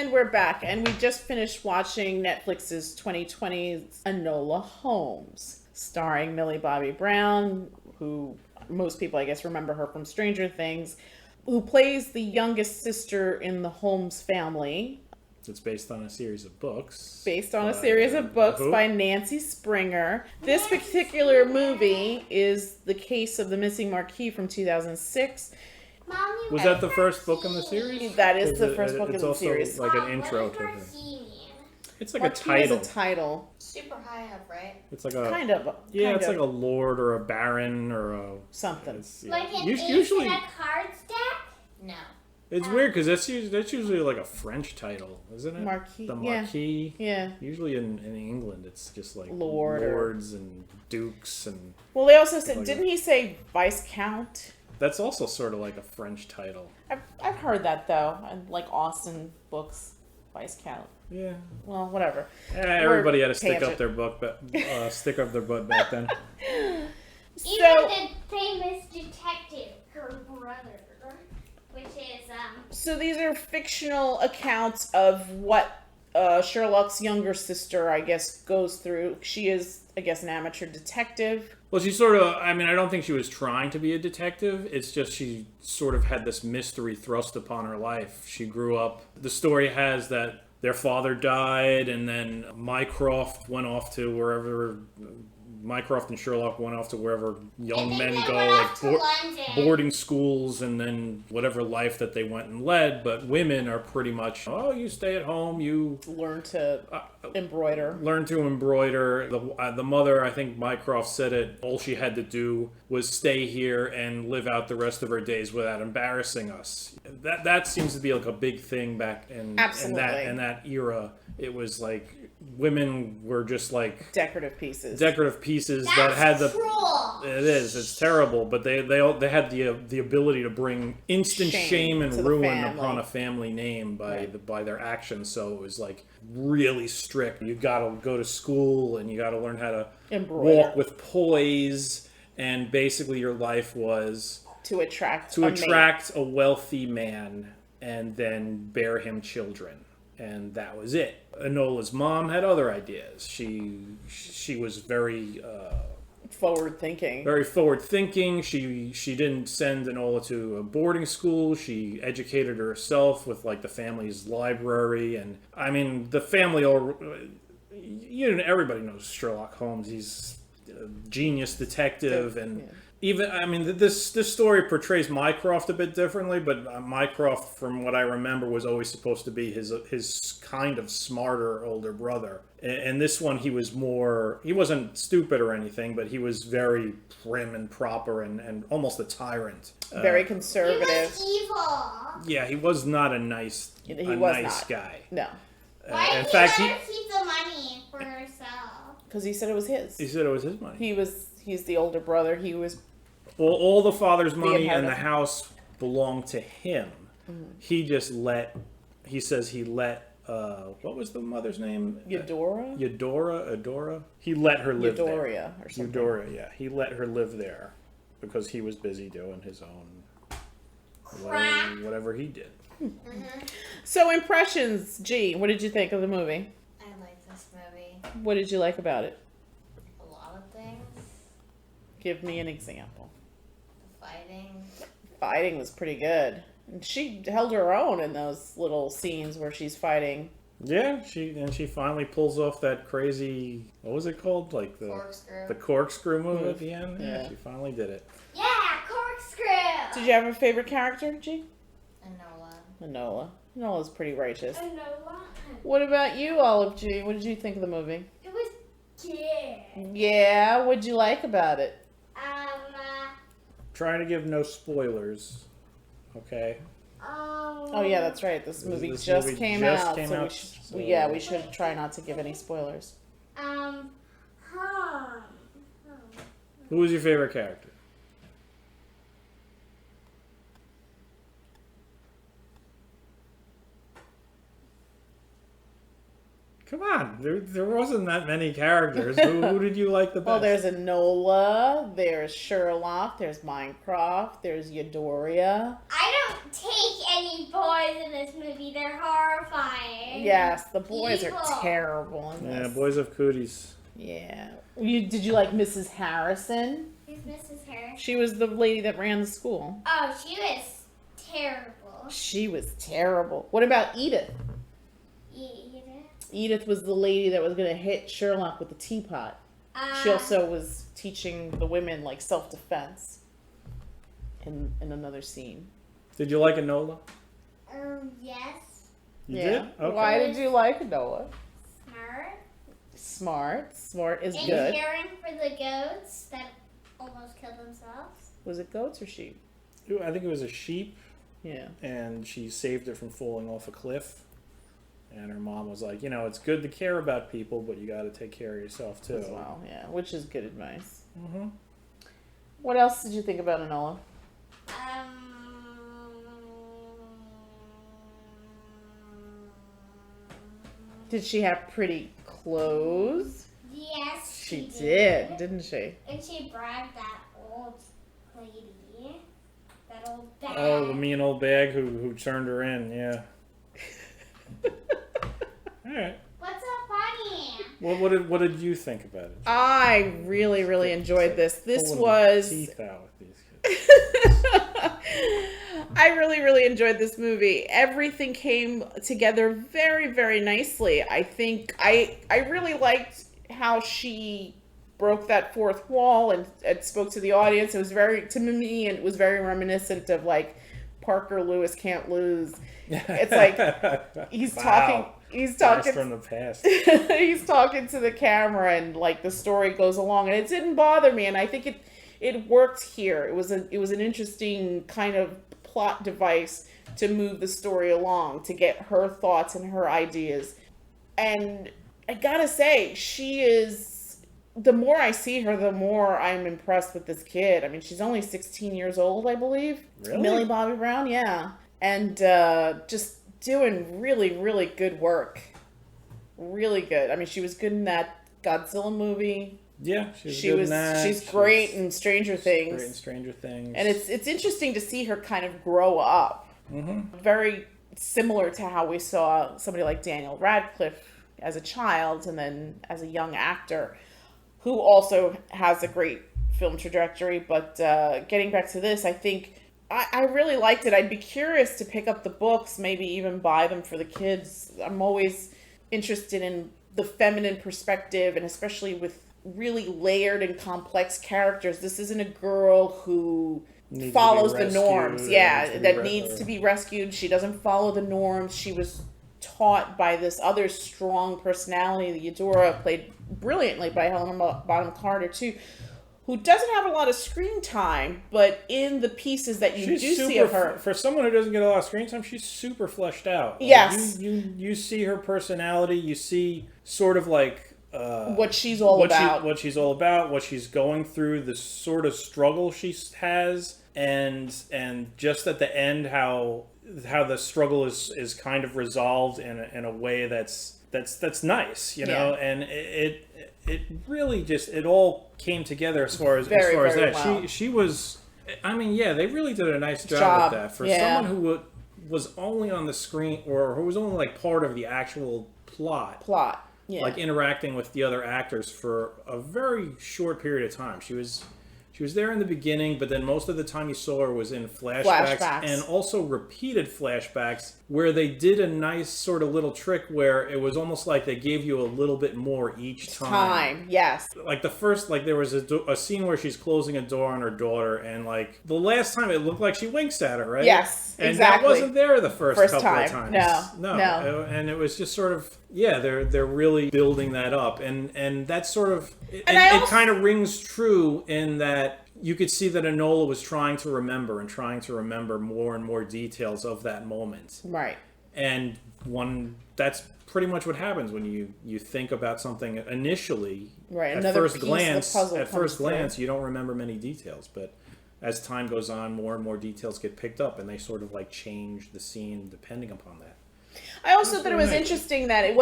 And we're back, and we just finished watching Netflix's 2020's Enola Holmes, starring Millie Bobby Brown, who most people, I guess, remember her from Stranger Things, who plays the youngest sister in the Holmes family. It's based on a series of books. By Nancy Springer. This particular movie is The Case of the Missing Marquis from 2006. Was that the first book in the series? That is the first book in the series. It's also like an intro to it. It's like Marquis a title. is a title. Super high up, right? It's like a kind of. Yeah, it's like a lord or a baron or a something. Yeah. Like an usually ace in a card stack? No. It's weird because that's usually like a French title, isn't it? Marquis. The Marquis. Yeah. Usually in England, it's just like lords and dukes and. Well, they also said, didn't he say Viscount? That's also sort of like a French title. I've heard that though, and like Austen books, Viscount. Yeah. Well, whatever. Everybody had to stick up their butt back then. Even the famous detective, her brother, which is So these are fictional accounts of what Sherlock's younger sister, I guess, goes through. She is, I guess, an amateur detective. Well, she sort of, I mean, I don't think she was trying to be a detective. It's just she sort of had this mystery thrust upon her life. She grew up, the story has that their father died, and then Mycroft went off to wherever, Mycroft and Sherlock went off to wherever young men go, like boarding schools, and then whatever life that they went and led. But women are pretty much, oh, you stay at home, you learn to embroider. The mother, I think Mycroft said it, all she had to do was stay here and live out the rest of her days without embarrassing us. That seems to be like a big thing back in that era. It was like women were just like decorative pieces that had the cruel. It is, it's terrible, but they had the ability to bring instant shame and ruin upon a family name by their actions. So it was like really strict. You got to go to school and you got to learn how to walk with poise, and basically your life was to attract a wealthy man and then bear him children. And that was it. Enola's mom had other ideas. She was very forward-thinking. Very forward-thinking. She didn't send Enola to a boarding school. She educated herself with like the family's library, and I mean the family. Everybody knows Sherlock Holmes. He's a genius detective, and. Even, I mean, this story portrays Mycroft a bit differently, but Mycroft, from what I remember, was always supposed to be his kind of smarter older brother. And this one, he wasn't stupid or anything, but he was very prim and proper and almost a tyrant. Very conservative. He was evil. Yeah, he was not a nice guy. No. Why did he let her keep the money for herself? Because he said it was his. He said it was his money. He's the older brother. He was... Well, all the father's money and the house belonged to him. Mm-hmm. He says he let, what was the mother's name? Eudora? He let her live there. Eudora or something. Eudora, yeah. He let her live there because he was busy doing his own, whatever he did. Mm-hmm. So impressions, G, what did you think of the movie? I like this movie. What did you like about it? A lot of things. Give me an example. Fighting was pretty good. And she held her own in those little scenes where she's fighting. Yeah, she finally pulls off that crazy, what was it called? Like the corkscrew move at the end. Yeah, she finally did it. Yeah, corkscrew. Did you have a favorite character, G? Enola. Enola's pretty righteous. Enola. What about you, Olive G? What did you think of the movie? It was good. Yeah, what'd you like about it? Trying to give no spoilers, okay? Oh yeah, that's right. This movie just came out. We should try not to give any spoilers. Who was your favorite character? Come on, there wasn't that many characters. Who did you like the best? Well, there's Enola, there's Sherlock, there's Mycroft, there's Eudora. take any boys in this movie. They're horrifying. Yes, the boys Evil. are terrible in this. Yeah, boys have cooties. Yeah. Did you like Mrs. Harrison? Who's Mrs. Harris? She was the lady that ran the school. Oh, she was terrible. She was terrible. What about Edith? Edith was the lady that was going to hit Sherlock with the teapot. She also was teaching the women like self-defense in another scene. Did you like Enola? Yes. You Yeah. did? Okay. Why did you like Enola? Smart. Smart is And good. caring for the goats that almost killed themselves. Was it goats or sheep? Ooh, I think it was a sheep, Yeah. and she saved it from falling off a cliff. And her mom was like, it's good to care about people, but you got to take care of yourself too. As well, yeah, which is good advice. Mm-hmm. What else did you think about Enola? Did she have pretty clothes? Yes, She did, didn't she? And she bragged that old lady, that old bag. Oh, the mean old bag who turned her in, yeah. All right. What's so funny? What did you think about it? I really, really enjoyed this. This Pulling was... teeth out with these kids. I really, really enjoyed this movie. Everything came together very, very nicely. I think I really liked how she broke that fourth wall and spoke to the audience. It was to me, it was very reminiscent of like Parker Lewis Can't Lose. It's like he's talking Blast from the past. he's talking to the camera and like the story goes along, and it didn't bother me, and I think it worked here. It was an interesting kind of plot device to move the story along, to get her thoughts and her ideas. And I gotta say, she is, the more I see her, the more I'm impressed with this kid. I mean, she's only 16 years old, I believe. Really? Millie Bobby Brown, yeah. And just doing really, really good work. Really good. I mean, she was good in that Godzilla movie. Yeah, she's great in Stranger Things. Great in Stranger Things. And it's interesting to see her kind of grow up. Mm-hmm. Very similar to how we saw somebody like Daniel Radcliffe as a child and then as a young actor, who also has a great film trajectory. But getting back to this, I think I really liked it. I'd be curious to pick up the books, maybe even buy them for the kids. I'm always interested in the feminine perspective, and especially with really layered and complex characters. This isn't a girl who follows the norms. Yeah, that needs to be rescued. She doesn't follow the norms. She was taught by this other strong personality, the Eudora, played brilliantly by Helena Bonham Carter too, who doesn't have a lot of screen time, but in the pieces that you see of her, for someone who doesn't get a lot of screen time, she's super fleshed out. Yes, you see her personality. You see sort of like what she's all about, what she's going through, the sort of struggle she has, and just at the end how the struggle is kind of resolved in a way that's nice, know, and it really just, it all came together as far as that. Well. She was, I mean, yeah, they really did a nice job with that. For someone who was only on the screen, or who was only like part of the actual plot. Yeah. Like interacting with the other actors for a very short period of time. She was there in the beginning, but then most of the time you saw her was in flashbacks. And also repeated flashbacks, where they did a nice sort of little trick where it was almost like they gave you a little bit more each time. Yes. Like the first, like there was a scene where she's closing a door on her daughter, and like the last time it looked like she winks at her, right? Yes, and exactly. that wasn't there the first couple time. of times. No. And it was just sort of, yeah, they're really building that up, and that's sort of, it kind of rings true in that you could see that Enola was trying to remember more and more details of that moment. Right. And that's pretty much what happens when you think about something initially. Right. At first glance, you don't remember many details, but as time goes on, more and more details get picked up, and they sort of like change the scene depending upon that. I also thought it was interesting that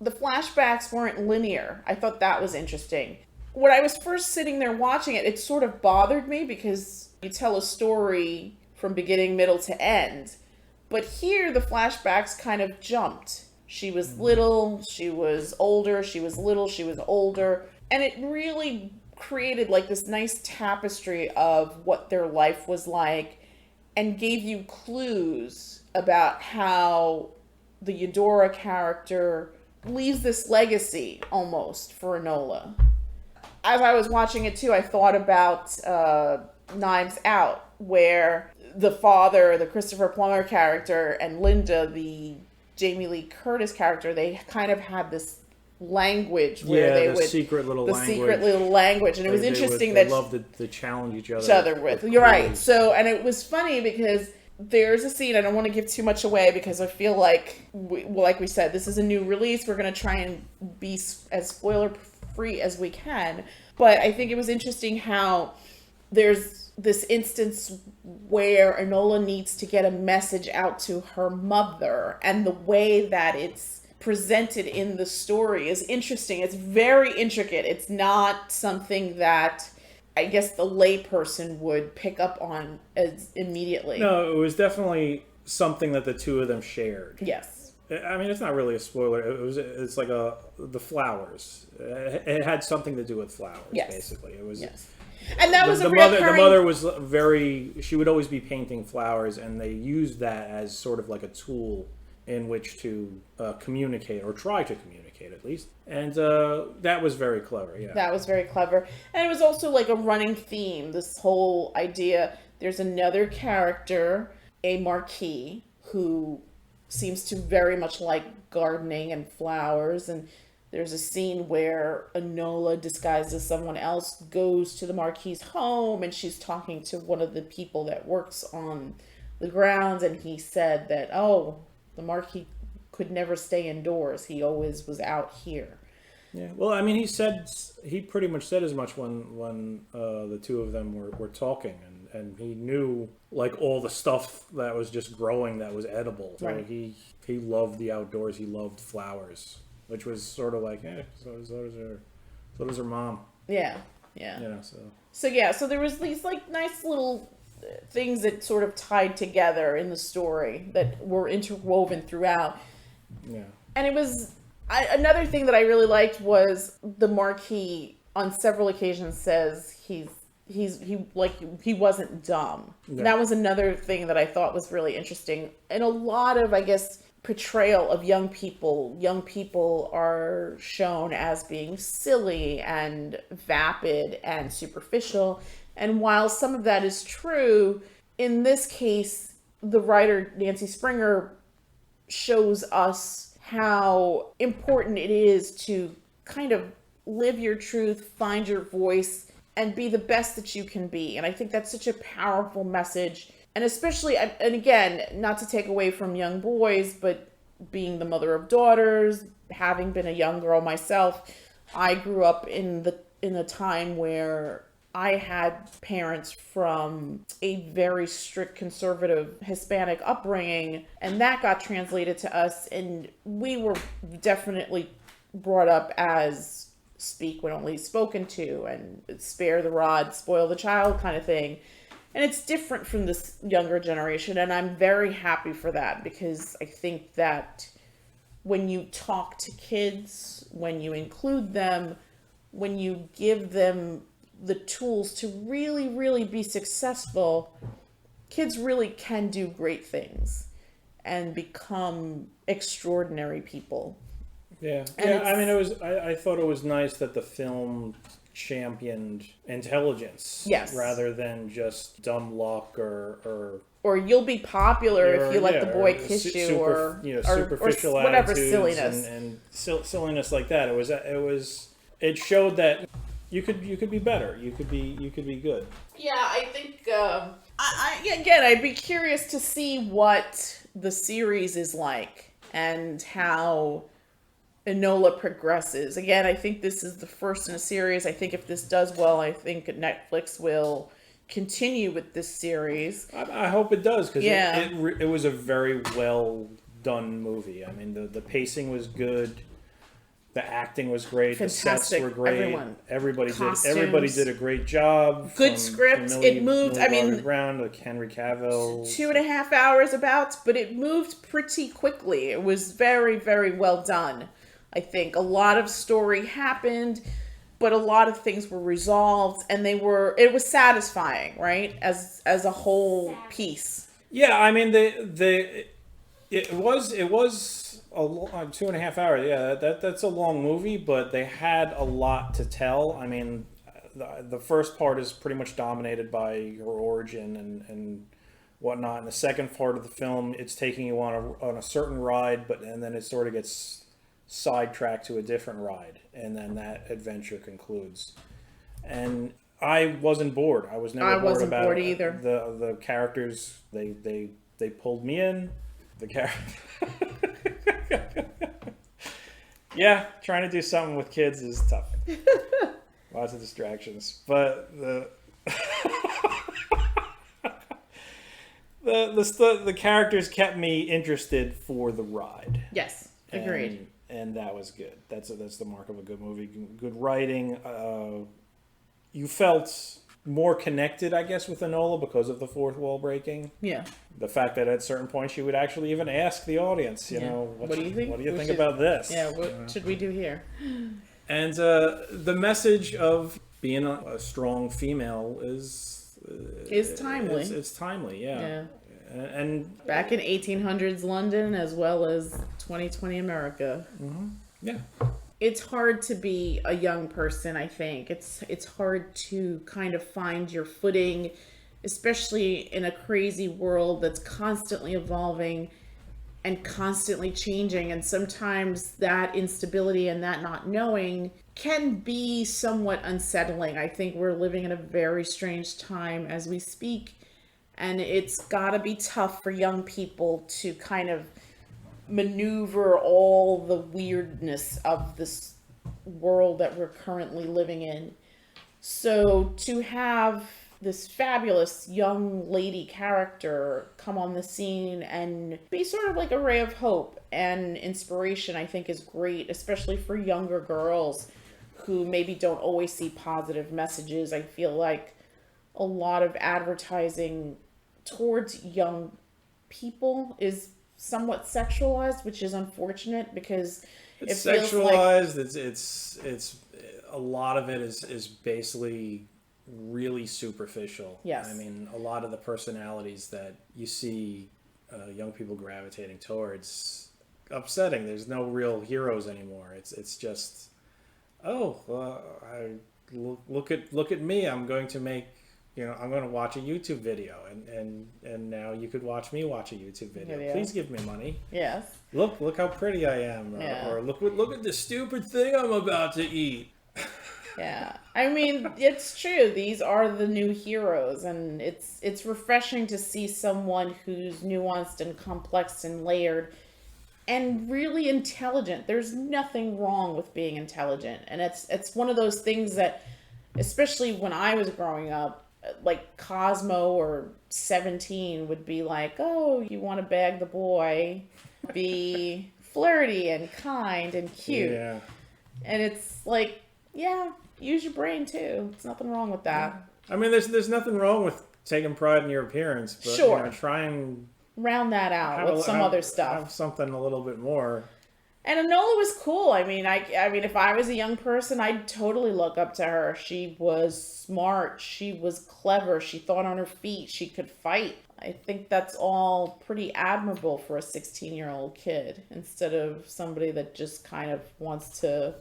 the flashbacks weren't linear. I thought that was interesting. When I was first sitting there watching it, it sort of bothered me, because you tell a story from beginning, middle to end. But here, the flashbacks kind of jumped. She was little, she was older, she was little, she was older. And it really created like this nice tapestry of what their life was like and gave you clues about how the Eudora character leaves this legacy almost for Enola. As I was watching it too, I thought about Knives Out, where the father, the Christopher Plummer character, and Linda, the Jamie Lee Curtis character, they kind of had this language where they would secret little language, and it was interesting that they loved to challenge each other with. You're right. So, and it was funny because there's a scene, I don't want to give too much away because I feel like, like we said, this is a new release. We're going to try and be as spoiler free as we can. But I think it was interesting how there's this instance where Enola needs to get a message out to her mother, and the way that it's presented in the story is interesting. It's very intricate. It's not something that I guess the layperson would pick up on as immediately. No, it was definitely something that the two of them shared. Yes. I mean, it's not really a spoiler. It's like the flowers. It had something to do with flowers, basically. It was. Yes. And that was the mother was she would always be painting flowers, and they used that as sort of like a tool in which to communicate, or try to communicate at least. And that was very clever, yeah. That was very clever. And it was also like a running theme, this whole idea. There's another character, a marquis, who seems to very much like gardening and flowers, and there's a scene where Enola, disguised as someone else, goes to the Marquis's home, and she's talking to one of the people that works on the grounds, and he said that, the Marquis could never stay indoors. He always was out here. Yeah, well, I mean, he pretty much said as much when the two of them were talking, and he knew like all the stuff that was just growing that was edible. So right. He loved the outdoors. He loved flowers. Which was sort of like, so does her mom. Yeah. So there was these like nice little things that sort of tied together in the story that were interwoven throughout. Yeah. And it was another thing that I really liked was the Marquis on several occasions says he wasn't dumb. Yeah. And that was another thing that I thought was really interesting. And a lot of, I guess, portrayal of young people are shown as being silly and vapid and superficial, and while some of that is true, in this case the writer Nancy Springer shows us how important it is to kind of live your truth, find your voice, and be the best that you can be. And I think that's such a powerful message. And especially, and again, not to take away from young boys, but being the mother of daughters, having been a young girl myself, I grew up in a time where I had parents from a very strict conservative Hispanic upbringing, and that got translated to us, and we were definitely brought up as speak when only spoken to, and spare the rod, spoil the child kind of thing. And it's different from this younger generation, and I'm very happy for that, because I think that when you talk to kids, when you include them, when you give them the tools to really, really be successful, kids really can do great things and become extraordinary people. Yeah. I mean, I thought it was nice that the film championed intelligence, yes, rather than just dumb luck or you'll be popular if you let the boy kiss you, or superficial or whatever attitudes silliness and silliness like that. It showed that you could be better. You could be good. Yeah, I think I'd be curious to see what the series is like and how Enola progresses. Again, I think this is the first in a series. I think if this does well, I think Netflix will continue with this series. I hope it does, because it was a very well done movie. I mean, the pacing was good. The acting was great. Fantastic. The sets were great. Everybody did a great job. Good script. Millie, it moved. Millie Bobby Brown to Henry Cavill. 2.5 hours about, but it moved pretty quickly. It was very, very well done. I think a lot of story happened, but a lot of things were resolved, and it was satisfying, right? As a whole piece. Yeah, I mean, it was a 2.5 hours. Yeah, that's a long movie, but they had a lot to tell. I mean, the first part is pretty much dominated by her origin and whatnot. And the second part of the film, it's taking you on a certain ride, and then it sort of gets sidetracked to a different ride, and then that adventure concludes. And I wasn't bored. I was never bored about bored either. The characters, they pulled me in. Yeah, trying to do something with kids is tough. Lots of distractions, but the characters kept me interested for the ride. Yes, agreed. And that was good. That's the mark of a good movie. Good writing. You felt more connected, I guess, with Enola because of the fourth wall breaking. Yeah. The fact that at certain points she would actually even ask the audience, what do you think? What do you think about this? Yeah, what should we do here? And the message of being a strong female is timely. It's timely, yeah. And back in 1800s London as well as 2020 America. Mm-hmm. Yeah. It's hard to be a young person, I think. It's hard to kind of find your footing, especially in a crazy world that's constantly evolving and constantly changing. And sometimes that instability and that not knowing can be somewhat unsettling. I think we're living in a very strange time as we speak. And it's got to be tough for young people to kind of maneuver all the weirdness of this world that we're currently living in. So to have this fabulous young lady character come on the scene and be sort of like a ray of hope and inspiration, I think is great, especially for younger girls who maybe don't always see positive messages. I feel like a lot of advertising towards young people is somewhat sexualized, which is unfortunate because it's sexualized. It's a lot of it is basically really superficial. Yes. I mean, a lot of the personalities that you see young people gravitating towards, upsetting. There's no real heroes anymore. It's just, look at me. I'm going to make. I'm going to watch a YouTube video, and now you could watch me watch a YouTube video. Please give me money. Yes. Look how pretty I am, or look at the stupid thing I'm about to eat. Yeah, I mean, it's true. These are the new heroes, and it's refreshing to see someone who's nuanced and complex and layered, and really intelligent. There's nothing wrong with being intelligent, and it's one of those things that, especially when I was growing up, like Cosmo or 17 would be like, oh, you want to bag the boy, be flirty and kind and cute. Yeah. And it's like, yeah, use your brain too. There's nothing wrong with that. I mean, there's nothing wrong with taking pride in your appearance, but sure. Try and round that out with some other stuff. Have something a little bit more. And Enola was cool. I mean, if I was a young person, I'd totally look up to her. She was smart. She was clever. She thought on her feet. She could fight. I think that's all pretty admirable for a 16-year-old kid, instead of somebody that just kind of wants to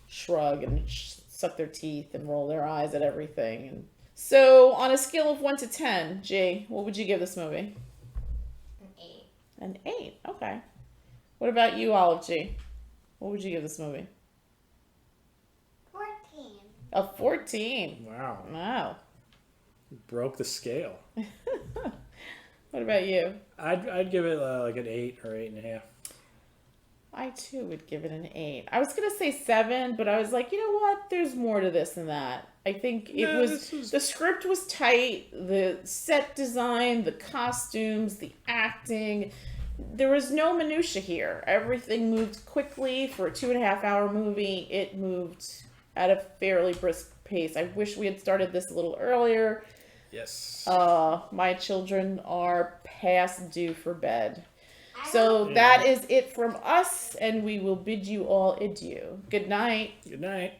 shrug and suck their teeth and roll their eyes at everything. And so, on a scale of 1 to 10, G, what would you give this movie? An 8. An 8. Okay. What about you, Olive G? What would you give this movie? 14. A 14. Wow. You broke the scale. What about you? I'd give it like an 8 or 8.5. I too would give it an 8. I was gonna say 7, but I was like, you know what? There's more to this than that. I think the script was tight, the set design, the costumes, the acting. there was no minutia here. Everything moved quickly for a 2.5-hour movie. It moved at a fairly brisk pace. I wish we had started this a little earlier. Yes. My children are past due for bed. So that is it from us, and we will bid you all adieu. Good night. Good night.